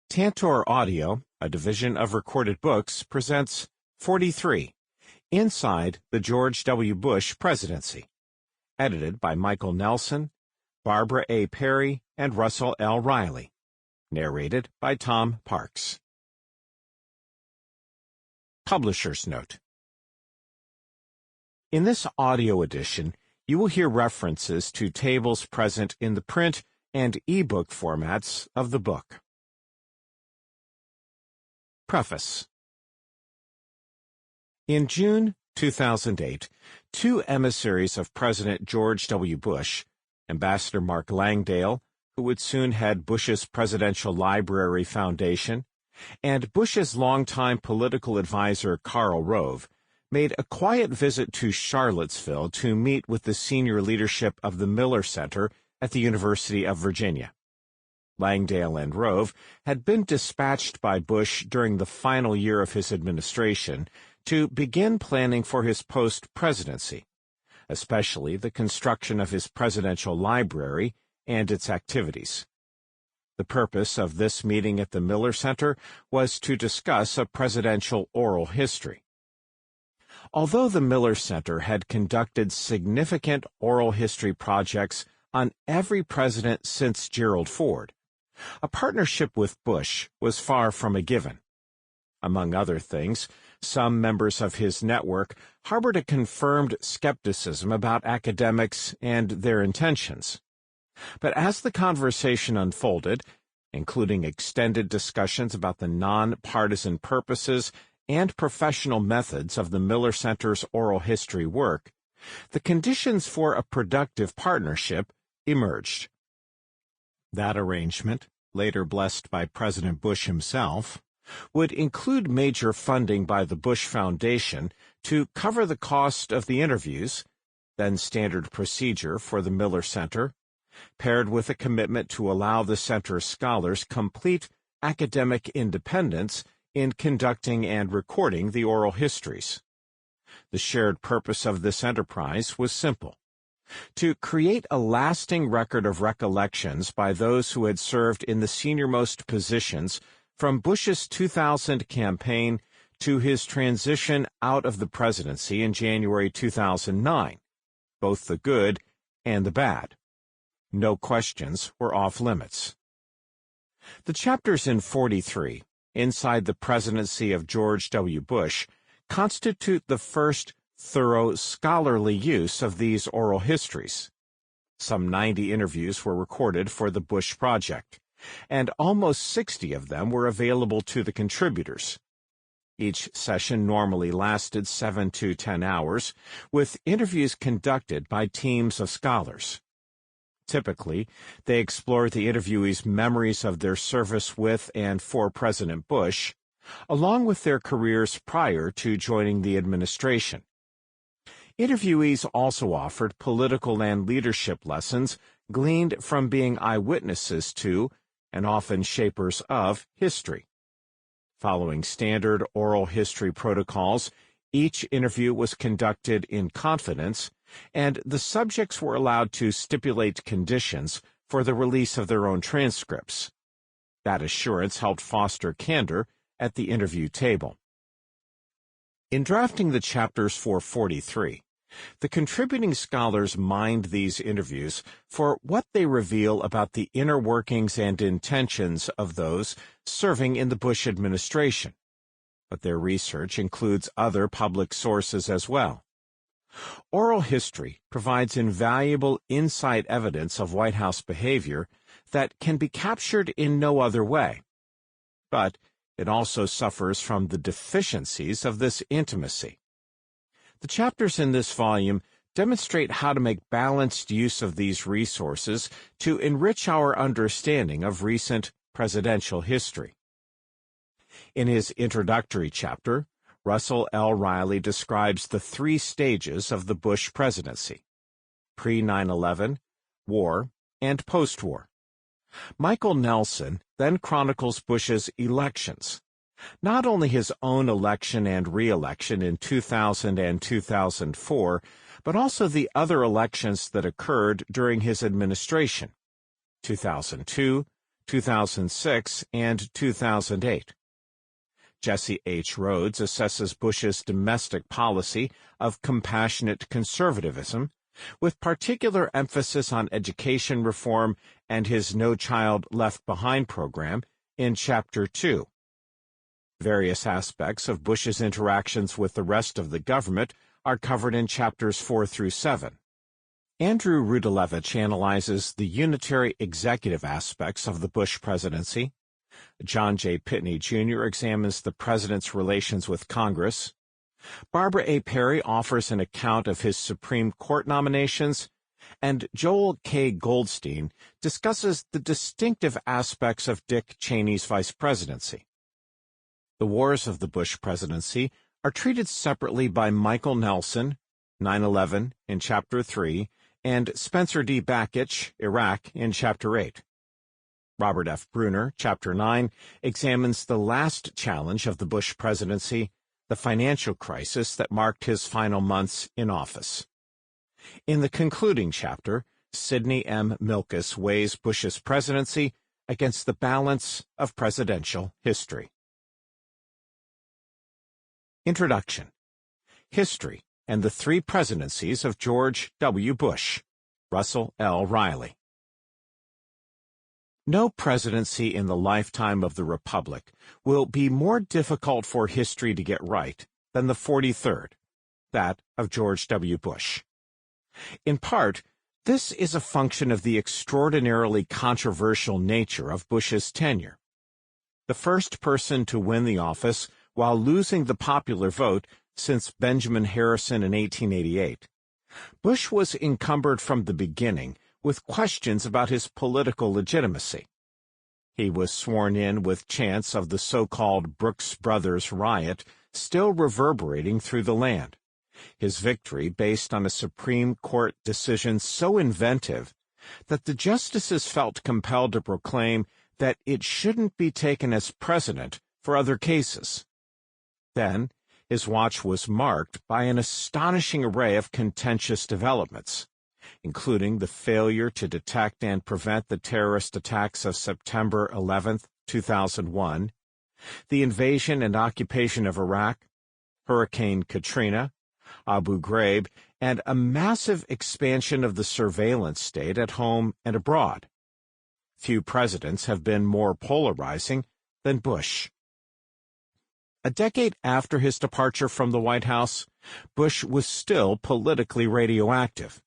Tantor Audio, a division of Recorded Books, presents 43, Inside the George W. Bush Presidency, edited by Michael Nelson, Barbara A. Perry, and Russell L. Riley, narrated by Tom Parks. Publisher's Note. In this audio edition, you will hear references to tables present in the print and e-book formats of the book. Preface. In June 2008, two emissaries of President George W. Bush, Ambassador Mark Langdale, who would soon head Bush's Presidential Library Foundation, and Bush's longtime political advisor Karl Rove, made a quiet visit to Charlottesville to meet with the senior leadership of the Miller Center at the University of Virginia. Langdale and Rove had been dispatched by Bush during the final year of his administration to begin planning for his post-presidency, especially the construction of his presidential library and its activities. The purpose of this meeting at the Miller Center was to discuss a presidential oral history. Although the Miller Center had conducted significant oral history projects on every president since Gerald Ford, a partnership with Bush was far from a given. Among other things, some members of his network harbored a confirmed skepticism about academics and their intentions. But as the conversation unfolded, including extended discussions about the nonpartisan purposes and professional methods of the Miller Center's oral history work, the conditions for a productive partnership emerged. That arrangement, later blessed by President Bush himself, would include major funding by the Bush Foundation to cover the cost of the interviews, then standard procedure for the Miller Center, paired with a commitment to allow the center's scholars complete academic independence in conducting and recording the oral histories. The shared purpose of this enterprise was simple: to create a lasting record of recollections by those who had served in the senior-most positions from Bush's 2000 campaign to his transition out of the presidency in January 2009, both the good and the bad. No questions were off-limits. The chapters in 43, Inside the Presidency of George W. Bush, constitute the first thorough scholarly use of these oral histories. Some 90 interviews were recorded for the Bush Project, and almost 60 of them were available to the contributors. Each session normally lasted 7 to 10 hours, with interviews conducted by teams of scholars. Typically, they explored the interviewees' memories of their service with and for President Bush, along with their careers prior to joining the administration. Interviewees also offered political and leadership lessons gleaned from being eyewitnesses to, and often shapers of, history. Following standard oral history protocols, each interview was conducted in confidence, and the subjects were allowed to stipulate conditions for the release of their own transcripts. That assurance helped foster candor at the interview table. In drafting the chapters for 43, the contributing scholars mined these interviews for what they reveal about the inner workings and intentions of those serving in the Bush administration. But their research includes other public sources as well. Oral history provides invaluable inside evidence of White House behavior that can be captured in no other way. But it also suffers from the deficiencies of this intimacy. The chapters in this volume demonstrate how to make balanced use of these resources to enrich our understanding of recent presidential history. In his introductory chapter, Russell L. Riley describes the 3 stages of the Bush presidency: pre-9/11, war, and post-war. Michael Nelson then chronicles Bush's elections, not only his own election and re-election in 2000 and 2004, but also the other elections that occurred during his administration: 2002, 2006, and 2008. Jesse H. Rhodes assesses Bush's domestic policy of compassionate conservatism, with particular emphasis on education reform and his No Child Left Behind program in Chapter 2. Various aspects of Bush's interactions with the rest of the government are covered in Chapters 4 through 7. Andrew Rudalevich analyzes the unitary executive aspects of the Bush presidency. John J. Pitney Jr. examines the president's relations with Congress. Barbara A. Perry offers an account of his Supreme Court nominations, and Joel K. Goldstein discusses the distinctive aspects of Dick Cheney's vice presidency. The wars of the Bush presidency are treated separately by Michael Nelson, 9/11, in Chapter 3, and Spencer D. Bakich, Iraq, in Chapter 8. Robert F. Bruner, Chapter 9, examines the last challenge of the Bush presidency, the financial crisis that marked his final months in office. In the concluding chapter, Sidney M. Milkus weighs Bush's presidency against the balance of presidential history. Introduction. History and the Three Presidencies of George W. Bush. Russell L. Riley. No presidency in the lifetime of the Republic will be more difficult for history to get right than the 43rd, that of George W. Bush. In part, this is a function of the extraordinarily controversial nature of Bush's tenure. The first person to win the office while losing the popular vote since Benjamin Harrison in 1888, Bush was encumbered from the beginning with questions about his political legitimacy. He was sworn in with chants of the so-called Brooks Brothers riot still reverberating through the land, his victory based on a Supreme Court decision so inventive that the justices felt compelled to proclaim that it shouldn't be taken as precedent for other cases. Then, his watch was marked by an astonishing array of contentious developments, including the failure to detect and prevent the terrorist attacks of September 11, 2001, the invasion and occupation of Iraq, Hurricane Katrina, Abu Ghraib, and a massive expansion of the surveillance state at home and abroad. Few presidents have been more polarizing than Bush. A decade after his departure from the White House, Bush was still politically radioactive.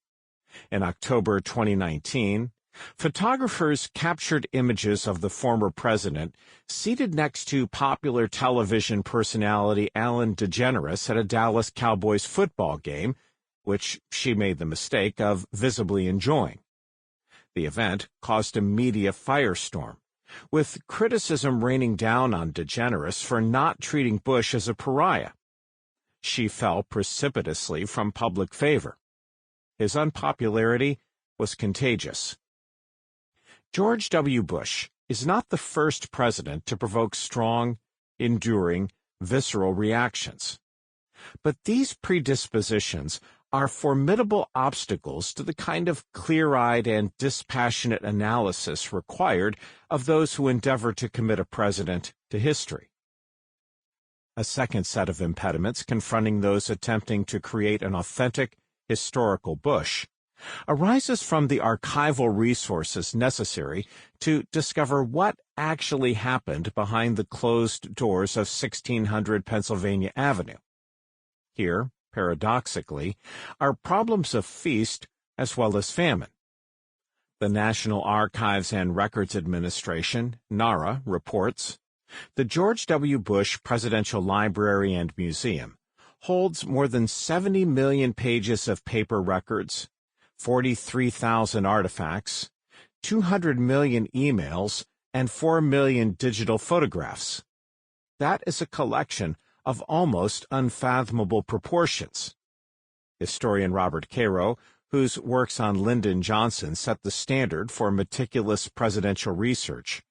In October 2019, photographers captured images of the former president seated next to popular television personality Ellen DeGeneres at a Dallas Cowboys football game, which she made the mistake of visibly enjoying. The event caused a media firestorm, with criticism raining down on DeGeneres for not treating Bush as a pariah. She fell precipitously from public favor. His unpopularity was contagious. George W. Bush is not the first president to provoke strong, enduring, visceral reactions. But these predispositions are formidable obstacles to the kind of clear-eyed and dispassionate analysis required of those who endeavor to commit a president to history. A second set of impediments confronting those attempting to create an authentic, historical Bush arises from the archival resources necessary to discover what actually happened behind the closed doors of 1600 Pennsylvania Avenue. Here, paradoxically, are problems of feast as well as famine. The National Archives and Records Administration, NARA, reports, the George W. Bush Presidential Library and Museum holds more than 70 million pages of paper records, 43,000 artifacts, 200 million emails, and 4 million digital photographs. That is a collection of almost unfathomable proportions. Historian Robert Caro, whose works on Lyndon Johnson set the standard for meticulous presidential research,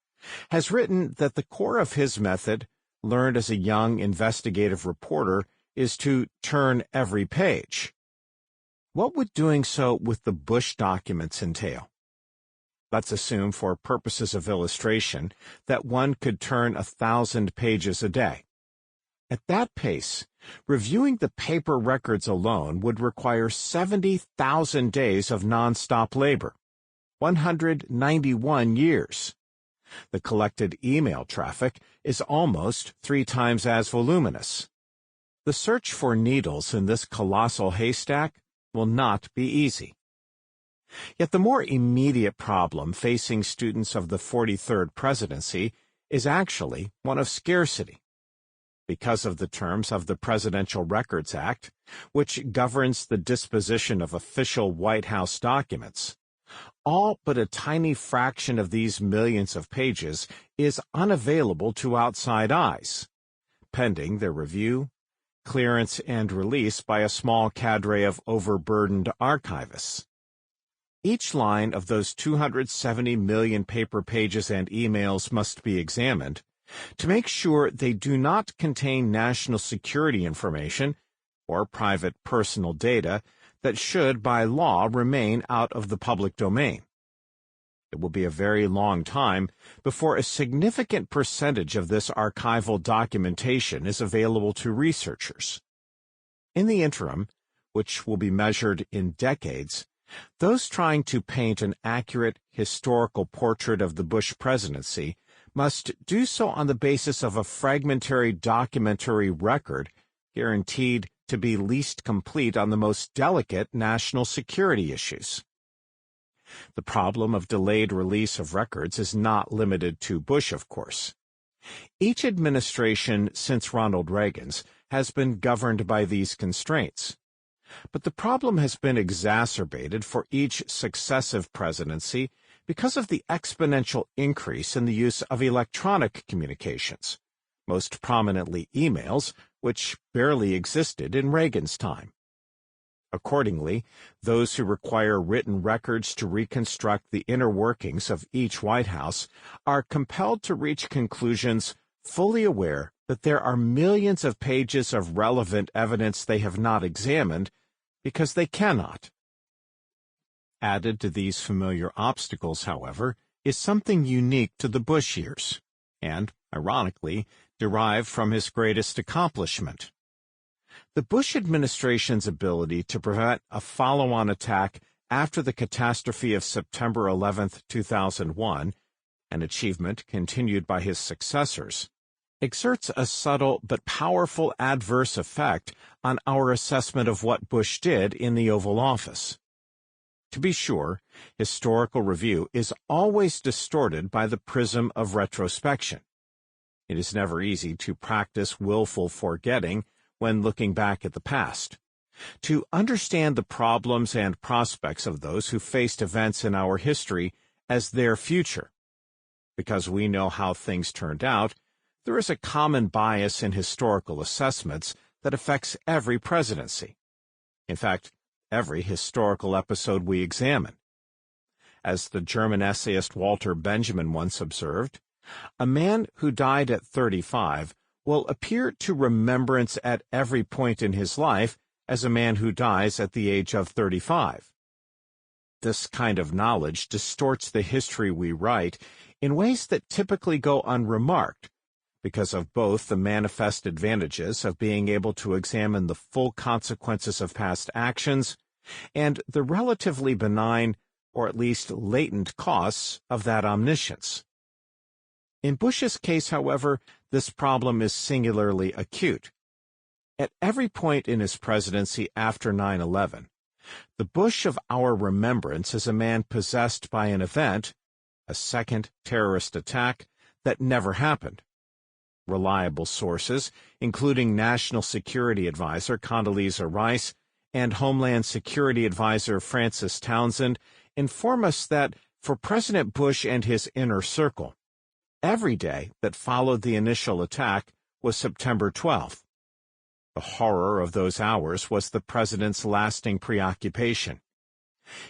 has written that the core of his method, learned as a young investigative reporter, is to turn every page. What would doing so with the Bush documents entail? Let's assume, for purposes of illustration, that one could turn 1,000 pages a day. At that pace, reviewing the paper records alone would require 70,000 days of nonstop labor, 191 years. The collected email traffic is almost 3 times as voluminous. The search for needles in this colossal haystack will not be easy. Yet the more immediate problem facing students of the 43rd presidency is actually one of scarcity. Because of the terms of the Presidential Records Act, which governs the disposition of official White House documents, all but a tiny fraction of these millions of pages is unavailable to outside eyes, pending their review, clearance, and release by a small cadre of overburdened archivists. Each line of those 270 million paper pages and emails must be examined to make sure they do not contain national security information or private personal data that should, by law, remain out of the public domain. It will be a very long time before a significant percentage of this archival documentation is available to researchers. In the interim, which will be measured in decades, those trying to paint an accurate historical portrait of the Bush presidency must do so on the basis of a fragmentary documentary record guaranteed to be least complete on the most delicate national security issues. The problem of delayed release of records is not limited to Bush, of course. Each administration since Ronald Reagan's has been governed by these constraints. But the problem has been exacerbated for each successive presidency because of the exponential increase in the use of electronic communications, most prominently emails, which barely existed in Reagan's time. Accordingly, those who require written records to reconstruct the inner workings of each White House are compelled to reach conclusions fully aware that there are millions of pages of relevant evidence they have not examined because they cannot. Added to these familiar obstacles, however, is something unique to the Bush years, and, ironically, derived from his greatest accomplishment. The Bush administration's ability to prevent a follow-on attack after the catastrophe of September 11, 2001, an achievement continued by his successors, exerts a subtle but powerful adverse effect on our assessment of what Bush did in the Oval Office. To be sure, historical review is always distorted by the prism of retrospection. It is never easy to practice willful forgetting when looking back at the past, to understand the problems and prospects of those who faced events in our history as their future. Because we know how things turned out, there is a common bias in historical assessments that affects every presidency. In fact, every historical episode we examine. As the German essayist Walter Benjamin once observed, a man who died at 35 will appear to remembrance at every point in his life as a man who dies at the age of 35. This kind of knowledge distorts the history we write in ways that typically go unremarked, because of both the manifest advantages of being able to examine the full consequences of past actions and the relatively benign, or at least latent, costs of that omniscience. In Bush's case, however, this problem is singularly acute. At every point in his presidency after 9/11, the Bush of our remembrance is a man possessed by an event, a second terrorist attack, that never happened. Reliable sources, including National Security Advisor Condoleezza Rice and Homeland Security Advisor Francis Townsend, inform us that, for President Bush and his inner circle, every day that followed the initial attack was September 12th. The horror of those hours was the president's lasting preoccupation.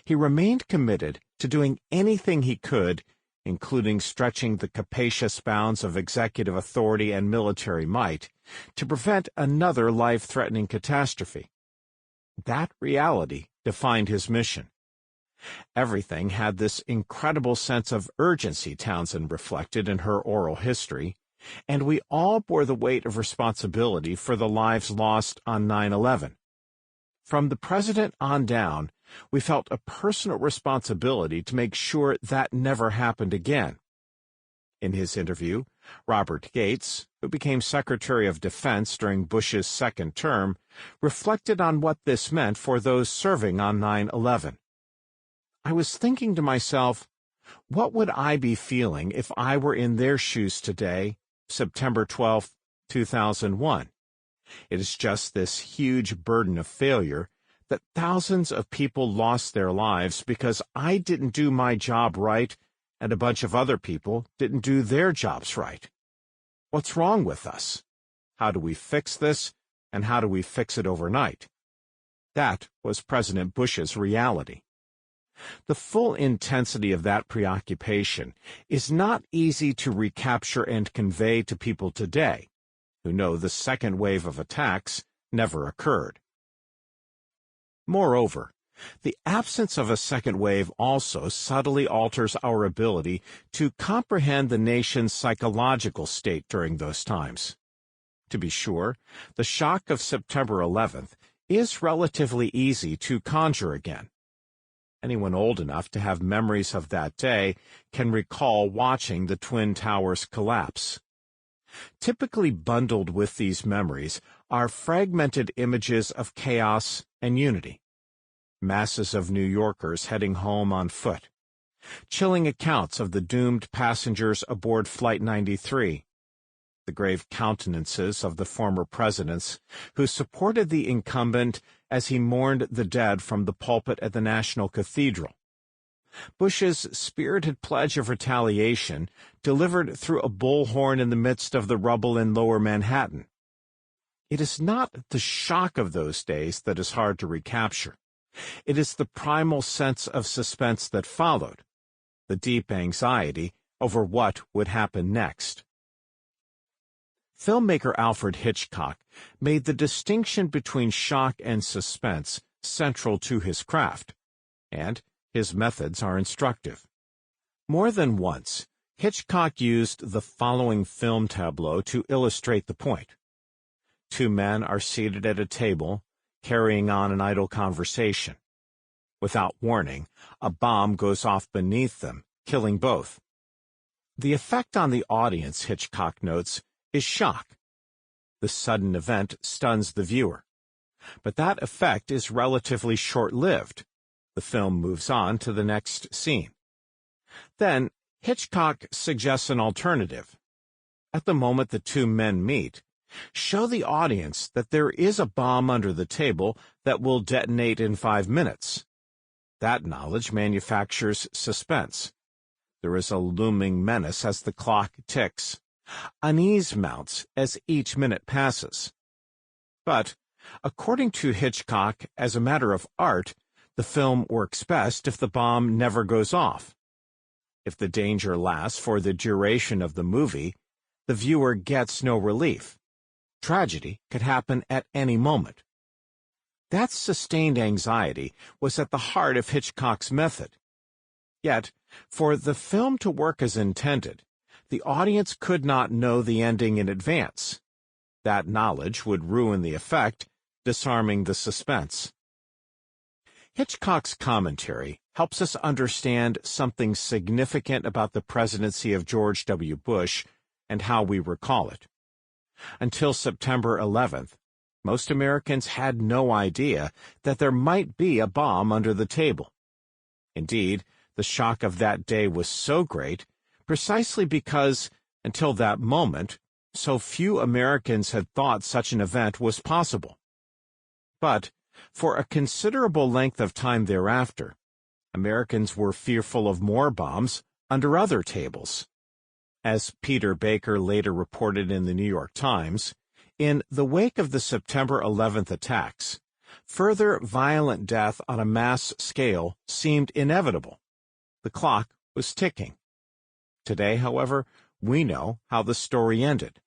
He remained committed to doing anything he could, including stretching the capacious bounds of executive authority and military might, to prevent another life-threatening catastrophe. That reality defined his mission. Everything had this incredible sense of urgency, Townsend reflected in her oral history, and we all bore the weight of responsibility for the lives lost on 9/11. From the president on down, we felt a personal responsibility to make sure that never happened again. In his interview, Robert Gates, who became Secretary of Defense during Bush's second term, reflected on what this meant for those serving on 9/11. I was thinking to myself, what would I be feeling if I were in their shoes today, September 12, 2001? It is just this huge burden of failure that thousands of people lost their lives because I didn't do my job right and a bunch of other people didn't do their jobs right. What's wrong with us? How do we fix this, and how do we fix it overnight? That was President Bush's reality. The full intensity of that preoccupation is not easy to recapture and convey to people today, who know the second wave of attacks never occurred. Moreover, the absence of a second wave also subtly alters our ability to comprehend the nation's psychological state during those times. To be sure, the shock of September 11th is relatively easy to conjure again. Anyone old enough to have memories of that day can recall watching the Twin Towers collapse. Typically bundled with these memories are fragmented images of chaos and unity. Masses of New Yorkers heading home on foot. Chilling accounts of the doomed passengers aboard Flight 93. The grave countenances of the former presidents who supported the incumbent as he mourned the dead from the pulpit at the National Cathedral. Bush's spirited pledge of retaliation delivered through a bullhorn in the midst of the rubble in Lower Manhattan. It is not the shock of those days that is hard to recapture. It is the primal sense of suspense that followed, the deep anxiety over what would happen next. Filmmaker Alfred Hitchcock made the distinction between shock and suspense central to his craft, and his methods are instructive. More than once, Hitchcock used the following film tableau to illustrate the point. Two men are seated at a table, carrying on an idle conversation. Without warning, a bomb goes off beneath them, killing both. The effect on the audience, Hitchcock notes, is shock. The sudden event stuns the viewer. But that effect is relatively short-lived. The film moves on to the next scene. Then, Hitchcock suggests an alternative. At the moment the two men meet, show the audience that there is a bomb under the table that will detonate in 5 minutes. That knowledge manufactures suspense. There is a looming menace as the clock ticks. Unease mounts as each minute passes. But, according to Hitchcock, as a matter of art, the film works best if the bomb never goes off. If the danger lasts for the duration of the movie, the viewer gets no relief. Tragedy could happen at any moment. That sustained anxiety was at the heart of Hitchcock's method. Yet, for the film to work as intended, the audience could not know the ending in advance. That knowledge would ruin the effect, disarming the suspense. Hitchcock's commentary helps us understand something significant about the presidency of George W. Bush and how we recall it. Until September 11th, most Americans had no idea that there might be a bomb under the table. Indeed, the shock of that day was so great precisely because, until that moment, so few Americans had thought such an event was possible. But, for a considerable length of time thereafter, Americans were fearful of more bombs under other tables. As Peter Baker later reported in the New York Times, in the wake of the September 11th attacks, further violent death on a mass scale seemed inevitable. The clock was ticking. Today, however, we know how the story ended.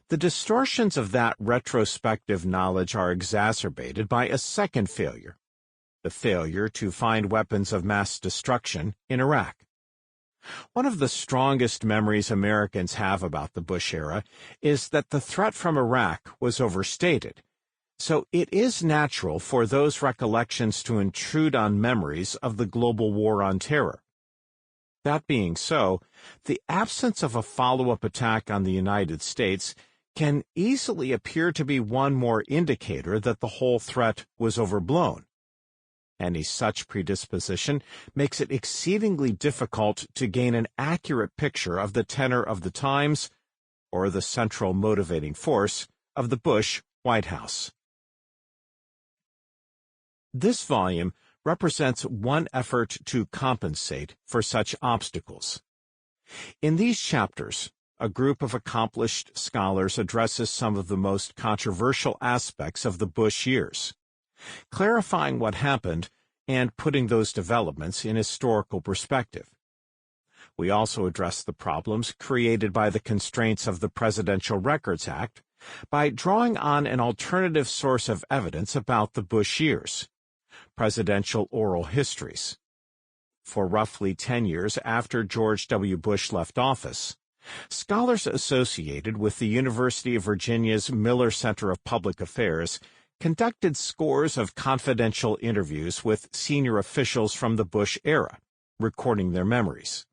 The distortions of that retrospective knowledge are exacerbated by a second failure. the failure to find weapons of mass destruction in Iraq. One of the strongest memories Americans have about the Bush era is that the threat from Iraq was overstated, so it is natural for those recollections to intrude on memories of the global war on terror. That being so, the absence of a follow-up attack on the United States can easily appear to be one more indicator that the whole threat was overblown. Any such predisposition makes it exceedingly difficult to gain an accurate picture of the tenor of the times or the central motivating force of the Bush White House. This volume represents one effort to compensate for such obstacles. In these chapters, a group of accomplished scholars addresses some of the most controversial aspects of the Bush years, clarifying what happened and putting those developments in historical perspective. We also address the problems created by the constraints of the Presidential Records Act by drawing on an alternative source of evidence about the Bush years: presidential oral histories. For roughly 10 years after George W. Bush left office, scholars associated with the University of Virginia's Miller Center of Public Affairs conducted scores of confidential interviews with senior officials from the Bush era, recording their memories.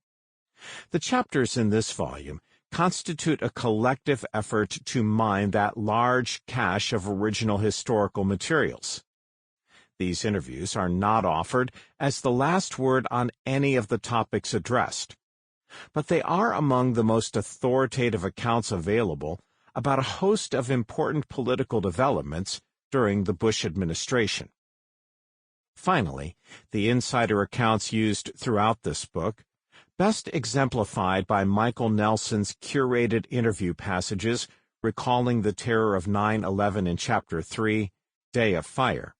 The chapters in this volume constitute a collective effort to mine that large cache of original historical materials. These interviews are not offered as the last word on any of the topics addressed, but they are among the most authoritative accounts available about a host of important political developments during the Bush administration. Finally, the insider accounts used throughout this book, best exemplified by Michael Nelson's curated interview passages recalling the terror of 9/11 in Chapter 3, Day of Fire,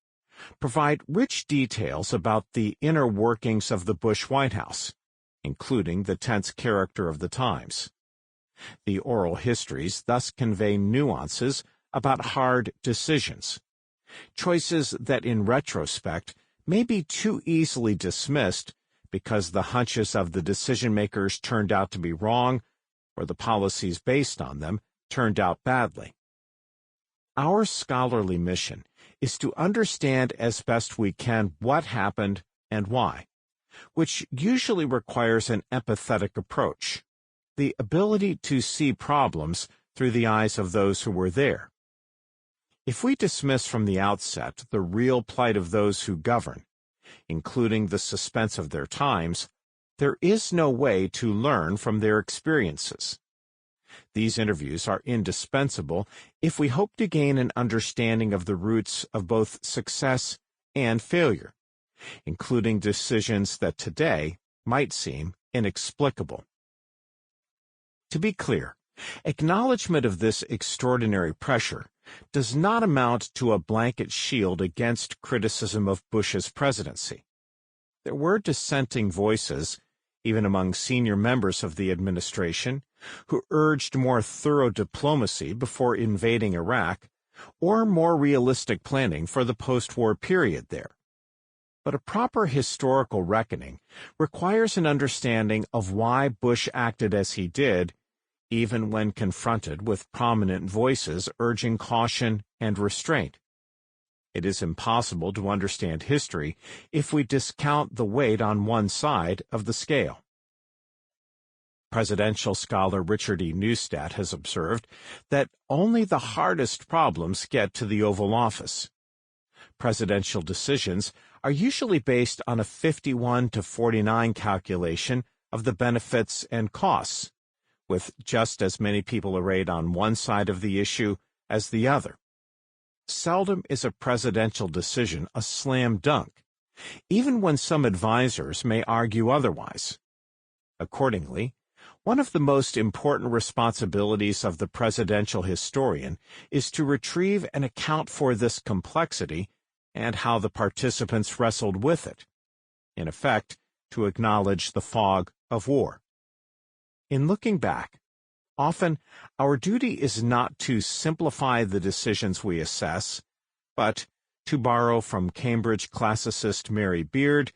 provide rich details about the inner workings of the Bush White House, including the tense character of the times. The oral histories thus convey nuances about hard decisions, choices that in retrospect may be too easily dismissed because the hunches of the decision-makers turned out to be wrong or the policies based on them turned out badly. Our scholarly mission is to understand as best we can what happened and why, which usually requires an empathetic approach, the ability to see problems through the eyes of those who were there. If we dismiss from the outset the real plight of those who govern, including the suspense of their times, there is no way to learn from their experiences. These interviews are indispensable if we hope to gain an understanding of the roots of both success and failure, including decisions that today might seem inexplicable. To be clear, acknowledgement of this extraordinary pressure does not amount to a blanket shield against criticism of Bush's presidency. There were dissenting voices, even among senior members of the administration, who urged more thorough diplomacy before invading Iraq, or more realistic planning for the post-war period there. But a proper historical reckoning requires an understanding of why Bush acted as he did, even when confronted with prominent voices urging caution and restraint. It is impossible to understand history if we discount the weight on one side of the scale. Presidential scholar Richard E. Neustadt has observed that only the hardest problems get to the Oval Office. Presidential decisions are usually based on a 51-49 calculation of the benefits and costs, with just as many people arrayed on one side of the issue as the other. Seldom is a presidential decision a slam dunk, even when some advisers may argue otherwise. Accordingly, one of the most important responsibilities of the presidential historian is to retrieve and account for this complexity and how the participants wrestled with it. In effect, to acknowledge the fog of war. In looking back, often our duty is not to simplify the decisions we assess, but to borrow from Cambridge classicist Mary Beard,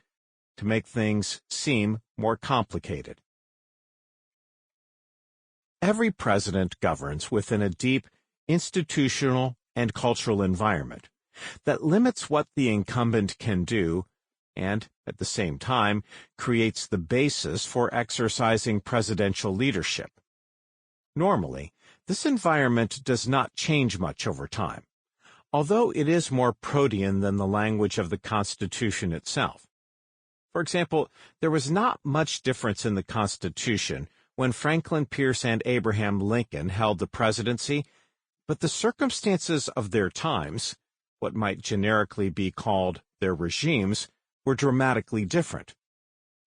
to make things seem more complicated. Every president governs within a deep institutional and cultural environment that limits what the incumbent can do and, at the same time, creates the basis for exercising presidential leadership. Normally, this environment does not change much over time, although it is more protean than the language of the Constitution itself. For example, there was not much difference in the Constitution when Franklin Pierce and Abraham Lincoln held the presidency, but the circumstances of their times, what might generically be called their regimes, were dramatically different.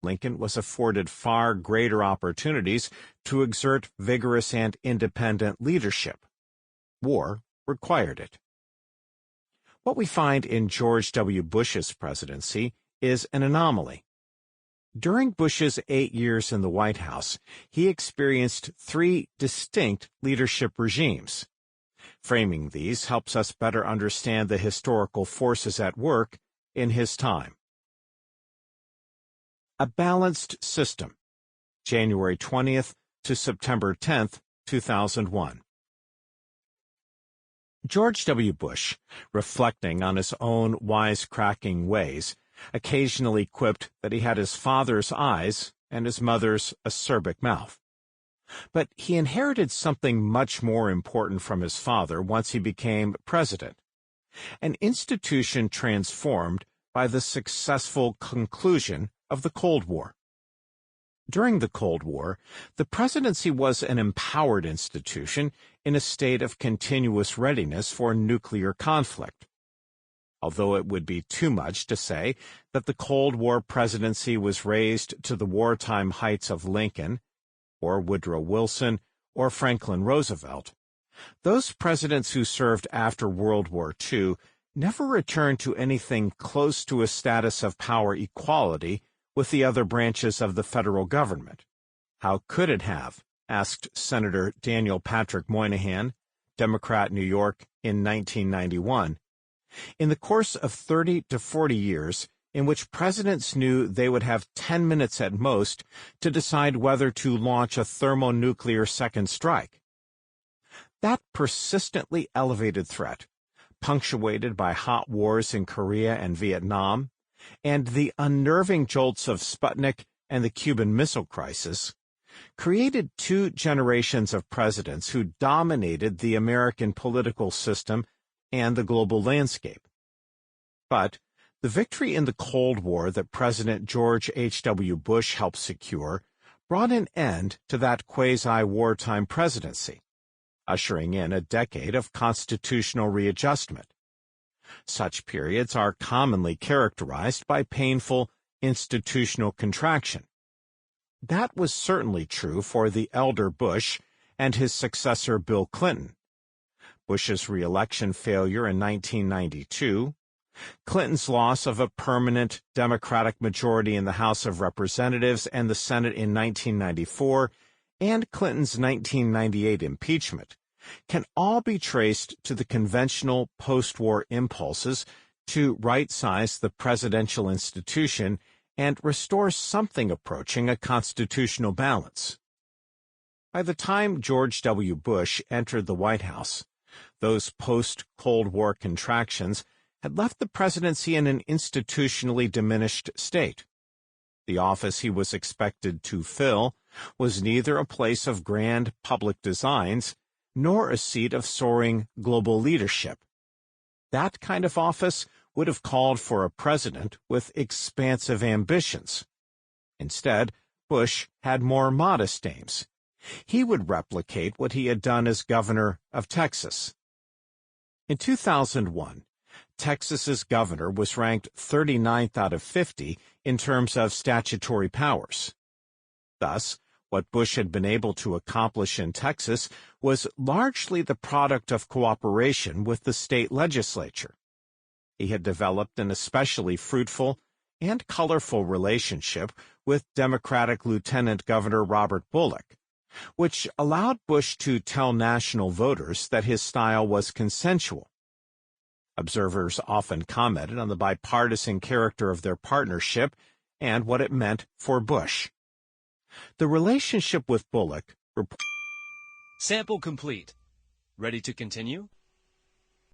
Lincoln was afforded far greater opportunities to exert vigorous and independent leadership. War required it. What we find in George W. Bush's presidency is an anomaly. During Bush's 8 years in the White House, he experienced 3 distinct leadership regimes. Framing these helps us better understand the historical forces at work in his time. A Balanced System, January 20th to September 10th, 2001. George W. Bush, reflecting on his own wisecracking ways, occasionally quipped that he had his father's eyes and his mother's acerbic mouth. But he inherited something much more important from his father once he became president, an institution transformed by the successful conclusion of the Cold War. During the Cold War, the presidency was an empowered institution in a state of continuous readiness for nuclear conflict. Although it would be too much to say that the Cold War presidency was raised to the wartime heights of Lincoln, or Woodrow Wilson, or Franklin Roosevelt, those presidents who served after World War II never returned to anything close to a status of power equality with the other branches of the federal government. How could it have? Asked Senator Daniel Patrick Moynihan, Democrat, New York, in 1991. In the course of 30 to 40 years, in which presidents knew they would have 10 minutes at most to decide whether to launch a thermonuclear second strike. That persistently elevated threat, punctuated by hot wars in Korea and Vietnam, and the unnerving jolts of Sputnik and the Cuban Missile Crisis, created 2 generations of presidents who dominated the American political system and the global landscape. But the victory in the Cold War that President George H.W. Bush helped secure brought an end to that quasi-wartime presidency, ushering in a decade of constitutional readjustment. Such periods are commonly characterized by painful institutional contraction. That was certainly true for the elder Bush and his successor Bill Clinton. Bush's re-election failure in 1992, Clinton's loss of a permanent Democratic majority in the House of Representatives and the Senate in 1994, and Clinton's 1998 impeachment can all be traced to the conventional post-war impulses to right-size the presidential institution and restore something approaching a constitutional balance. By the time George W. Bush entered the White House, those post-Cold War contractions had left the presidency in an institutionally diminished state. The office he was expected to fill was neither a place of grand public designs nor a seat of soaring global leadership. That kind of office would have called for a president with expansive ambitions. Instead, Bush had more modest aims. He would replicate what he had done as governor of Texas. In 2001, Texas's governor was ranked 39th out of 50 in terms of statutory powers. Thus, what Bush had been able to accomplish in Texas was largely the product of cooperation with the state legislature. He had developed an especially fruitful and colorful relationship with Democratic Lieutenant Governor Robert Bullock, which allowed Bush to tell national voters that his style was consensual. Observers often commented on the bipartisan character of their partnership and what it meant for Bush. The relationship with Bullock. Sample complete. Ready to continue?